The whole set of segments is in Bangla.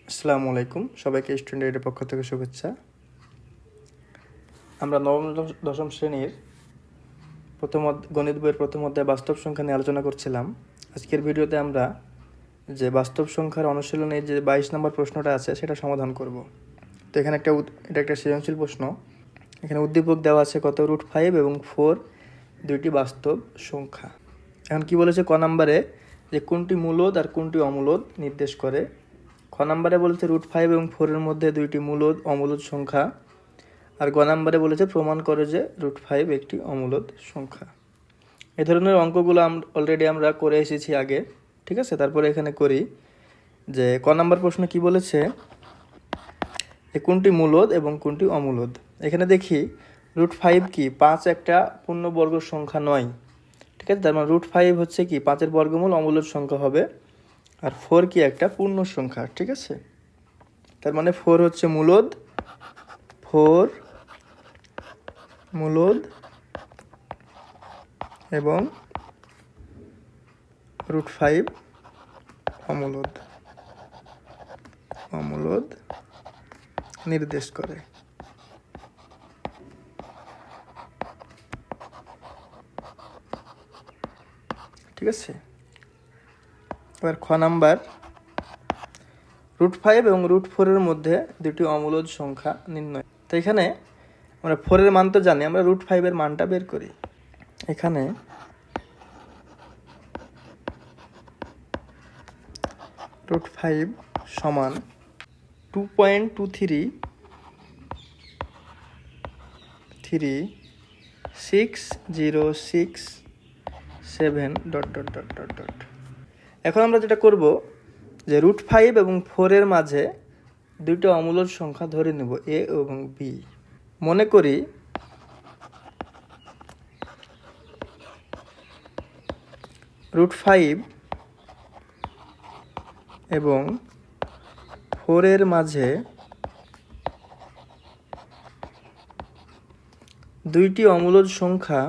আসসালামু আলাইকুম, সবাইকে স্টুডেন্টের পক্ষ থেকে শুভেচ্ছা। আমরা নবম দশম শ্রেণীর গণিত বইয়ের প্রথম অধ্যায় বাস্তব সংখ্যা নিয়ে আলোচনা করছিলাম। আজকের ভিডিওতে আমরা যে বাস্তব সংখ্যার অনুশীলনের যে 22 নম্বর প্রশ্নটা আছে সেটা সমাধান করব। তো এখানে এটা একটা সৃজনশীল প্রশ্ন। এখানে উদ্দীপক দেওয়া আছে কত, √5 এবং 4 দুইটি বাস্তব সংখ্যা। এখন কি বলেছে ক নাম্বারে, যে কোনটি মূলদ আর কোনটি অমূলদ নির্দেশ করে। খ নাম্বারে বলেছে √5 এবং 4-এর মধ্যে দুইটি মূলদ অমূলদ সংখ্যা। আর গ নাম্বারে বলেছে প্রমাণ করে যে √5 একটি অমূলদ সংখ্যা। এই ধরনের অঙ্কগুলো অলরেডি আমরা করে এসেছি আগে, ঠিক আছে। তারপরে এখানে করি যে ক নাম্বার প্রশ্ন কি বলেছে, কোনটি মূলদ এবং কোনটি অমূলদ। এখানে দেখি √5 কি 5 একটা পূর্ণবর্গ সংখ্যা নয়, ঠিক আছে। তার মানে √5 হচ্ছে কি 5-এর বর্গমূল, অমূলদ সংখ্যা হবে। আর 4 কি একটা পূর্ণ সংখ্যা, ঠিক আছে। তার মানে 4 হচ্ছে মূলদ, 4 মূলদ এবং √5 অমূলদ নির্দেশ করে। ঠিক আছে। এবার খ নাম্বার, √5 এবং √4-এর মধ্যে দুটি অমূলদ সংখ্যা নির্ণয়। তো এখানে আমরা 4-এর মান তো জানি, আমরা √5-এর মানটা বের করি। এখানে √5 সমান 2.2336607 ... এখন আমরা যেটা করব যে √5 এবং 4-এর মাঝে দুইটা অমূলদ সংখ্যা ধরে নেব, এ এবং বি। মনে করি √5 এবং 4-এর মাঝে দুইটি অমূলদ সংখ্যা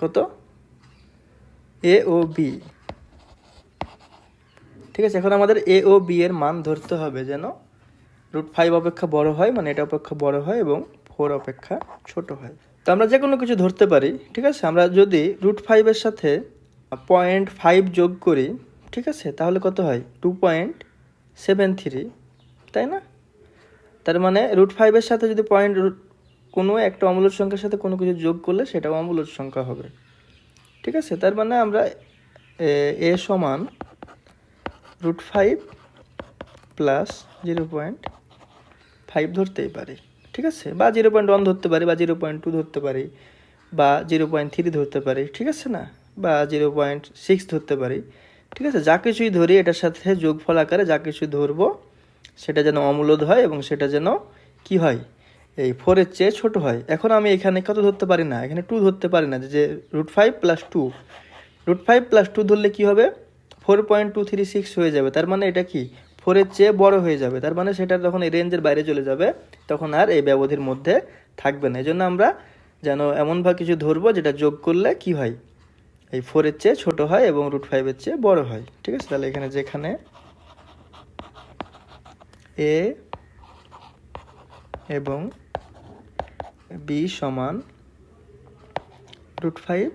কত, এ ও বি। ঠিক আছে। এখন আমাদের এ ও বি এর মান ধরতে হবে যেন √5 অপেক্ষা বড় হয়, মানে এটা অপেক্ষা বড় হয়, এবং 4 অপেক্ষা ছোট হয়। তো আমরা যে কোনো কিছু ধরতে পারি, ঠিক আছে। আমরা যদি √5-এর সাথে 0.5 যোগ করি, ঠিক আছে, তাহলে কত হয়, 2.73, তাই না? তার মানে √5-এর সাথে যদি কোনো একটা অমূলদ সংখ্যার সাথে কোনো কিছু যোগ করলে সেটাও অমূলদ সংখ্যা হবে, ঠিক আছে। তার মানে আমরা এ সমান √5 প্লাস 0.5 ধরতেই পারি, ঠিক আছে। বা 0.1 ধরতে পারি, বা 0.2 ধরতে পারি, বা 0.3 ধরতে পারি, ঠিক আছে না, বা 0.6 ধরতে পারি, ঠিক আছে। যা কিছুই ধরি এটার সাথে যোগফল আকারে যা কিছু ধরবো সেটা যেন অমূলদ হয় এবং সেটা যেন কি হয়, এই 4-এর চেয়ে ছোট হয়। এখন আমি এখানে কত ধরতে পারি না, এখানে 2 ধরতে পারি না, যে √5 প্লাস 2, √5 প্লাস 2 ধরলে কি হবে, 4.236 হয়ে যাবে। তার মানে এটা কি 4-এর চেয়ে বড় হয়ে যাবে। তার মানে সেটা যখন এই রেঞ্জের বাইরে চলে যাবে তখন আর এই ব্যবধির মধ্যে থাকবে না। এই জন্য আমরা যেন এমনভাবে কিছু ধরবো যেটা যোগ করলে কি হয়, এই 4-এর চেয়ে ছোট হয় এবং √5-এর চেয়ে বড় হয়, ঠিক আছে। তাহলে এখানে যেখানে এ এবং বি সমান √5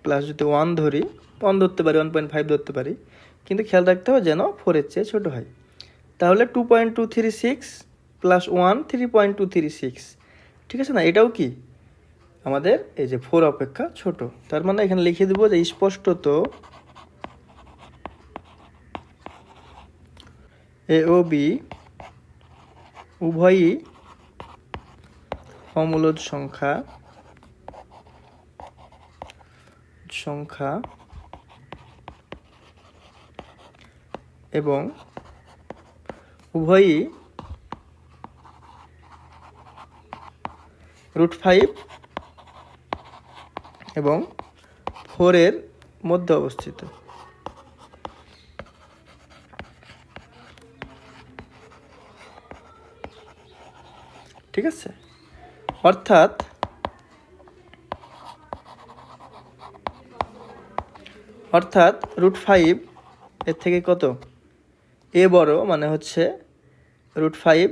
প্লাস, যদি 1 ধরি, 1 ধরতে পারি, 1.5 ধরতে পারি, কিন্তু খেয়াল রাখতে হবে যেন 4-এর চেয়ে ছোট হয়। তাহলে 2.236 প্লাস 1 3.236, ঠিক আছে না। এটাও কি আমাদের এই যে 4 অপেক্ষা ছোট। তার মানে এখানে লিখে দেবো যে স্পষ্টত এ ও বি উভয়ই অমূলদ সংখ্যা এবং উভয়ই √5 এবং 4-এর মধ্যে অবস্থিত। ঠিক আছে। অর্থাৎ √5 এর থেকে কত এ বড়, মানে হচ্ছে √5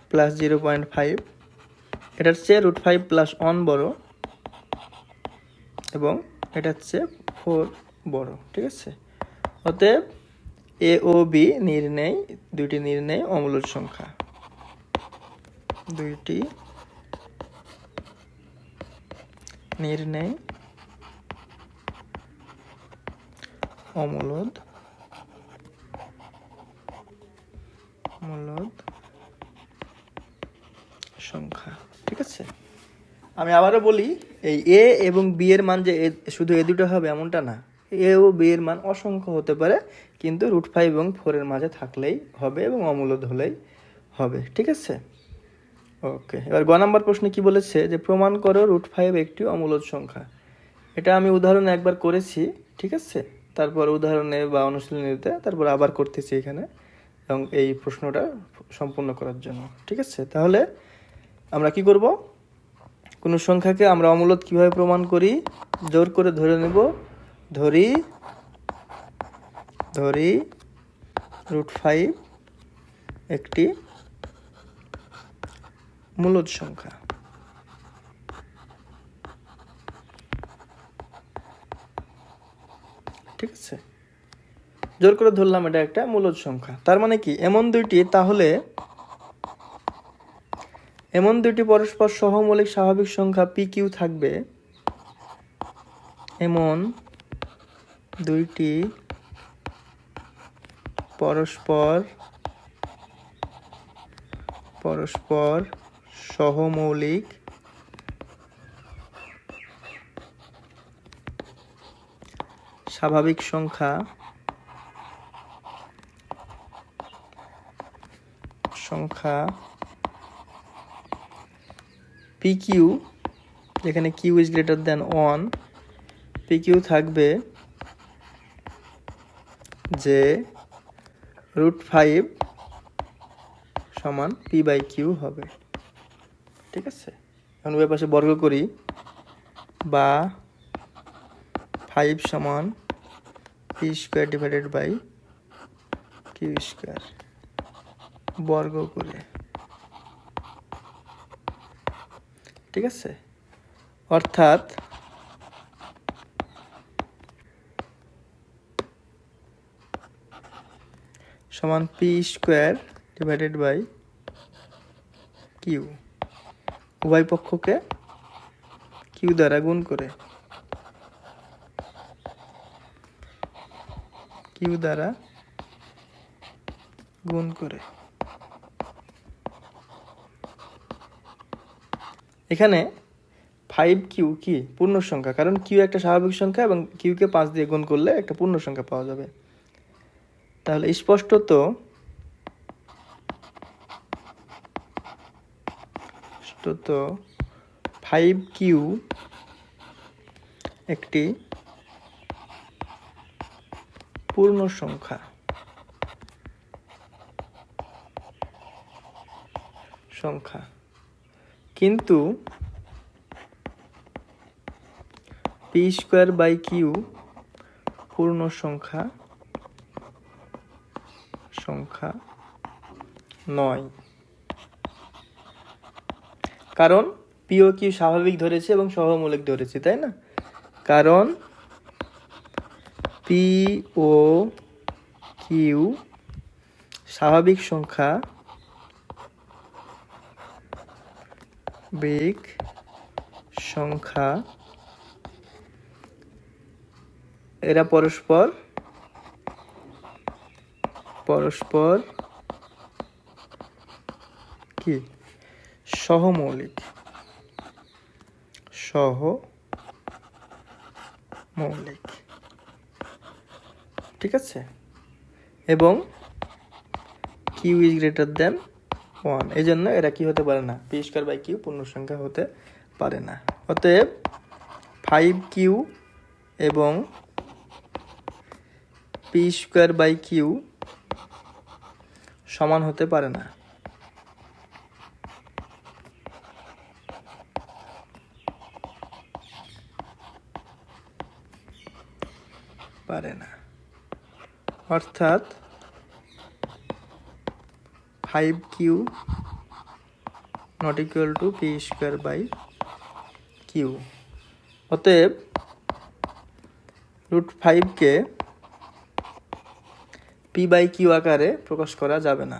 প্লাস 0.5, এটার চেয়ে √5 প্লাস 1 বড়, এবং এটার চেয়ে 4 বড়। ঠিক আছে, অতএব এ ও বি নির্ণয়, দুইটি নির্ণয় অমূলদ সংখ্যা, দুইটি নির্ণয় অমূলদ সংখ্যা। ঠিক আছে, আমি আবারও বলি, এই এ এবং বি এর মান যে শুধু এ দুটো হবে এমনটা না, এ ও বি এর মান অসংখ্য হতে পারে, কিন্তু √5 এবং 4 এর মাঝে থাকলেই হবে এবং অমূলদ হলেই হবে। ঠিক আছে, ওকে। এবার গ নাম্বার প্রশ্নে কি বলেছে, যে প্রমাণ করো √5 একটি অমূলদ সংখ্যা। এটা আমি উদাহরণে একবার করেছি, ঠিক আছে, তারপর উদাহরণে বা অনুশীলনীতে তারপর আবার করতেছি এখানে, এবং এই প্রশ্নটা সম্পূর্ণ করার জন্য। ঠিক আছে, তাহলে আমরা কি করব, কোনো সংখ্যাকে আমরা অমূলদ কিভাবে প্রমাণ করি, জোর করে ধরে নেব, ধরি √5 একটি মূলদ সংখ্যা। ঠিক আছে, জোর করে ধরলাম এটা একটা মূলদ সংখ্যা। তার মানে কি, এমন দুইটি পরস্পর সহমৌলিক স্বাভাবিক সংখ্যা পি কিউ থাকবে, এমন দুইটি পরস্পর সহমৌলিক স্বাভাবিক সংখ্যা পি কিউ, যেখানে q is greater than 1, p q থাকবে যে √5 সমান পি বাই কিউ হবে। ঠিক আছে, এখন উভয় পাশে বর্গ করি, বা 5 সমান p square divided by q square, বর্গ করে। ঠিক আছে, অর্থাৎ সমান p square divided by q, উভয় পক্ষকে কিউ দ্বারা গুণ করে, এখানে 5q কি পূর্ণ সংখ্যা, কারণ কিউ একটা স্বাভাবিক সংখ্যা এবং কিউকে 5 দিয়ে গুণ করলে একটা পূর্ণ সংখ্যা পাওয়া যাবে। তাহলে স্পষ্টত 5q একটি পূর্ণ সংখ্যা, কিন্তু পি স্কোয়ার বাই কিউ পূর্ণ সংখ্যা নয়, কারণ পি ও কিউ স্বাভাবিক ধরেছে এবং সহমৌলিক ধরেছে, তাই না? কারণ পি ও কিউ স্বাভাবিক সংখ্যা, এরা পরস্পর কি সহমৌলিক। ঠিক আছে, এবং কিউ ইজ গ্রেটার দ্যান 1, এই জন্য এরা কি হতে পারে না, পি স্কোয়ার বাই কিউ পূর্ণ সংখ্যা হতে পারে না। অতএব 5q এবং পি স্কোয়ার বাই কিউ সমান হতে পারে না। পারে না। অর্থাৎ 5q not equal to p square by q. অতএব √5কে পি বাই কিউ আকারে প্রকাশ করা যাবে না।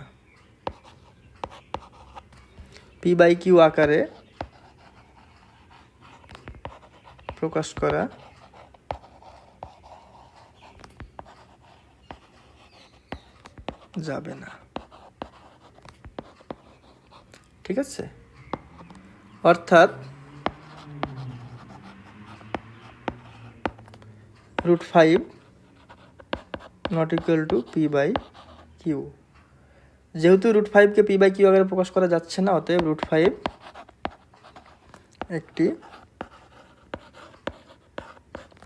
পি বাই কিউ আকারে প্রকাশ করা যাবে না। ঠিক আছে, অর্থাৎ √5 not equal to p by q. যেহেতু √5কে পি বাই কিউ আকারে প্রকাশ করা যাচ্ছে না, অতএব √5 একটি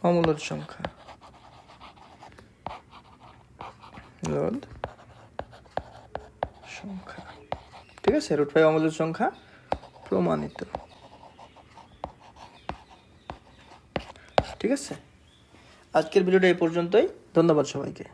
অমূলদ সংখ্যা। ঠিক আছে, √5 অমূলদ সংখ্যা প্রমাণিত। ঠিক আছে, আজকের ভিডিওটা এই পর্যন্তই। ধন্যবাদ সবাইকে।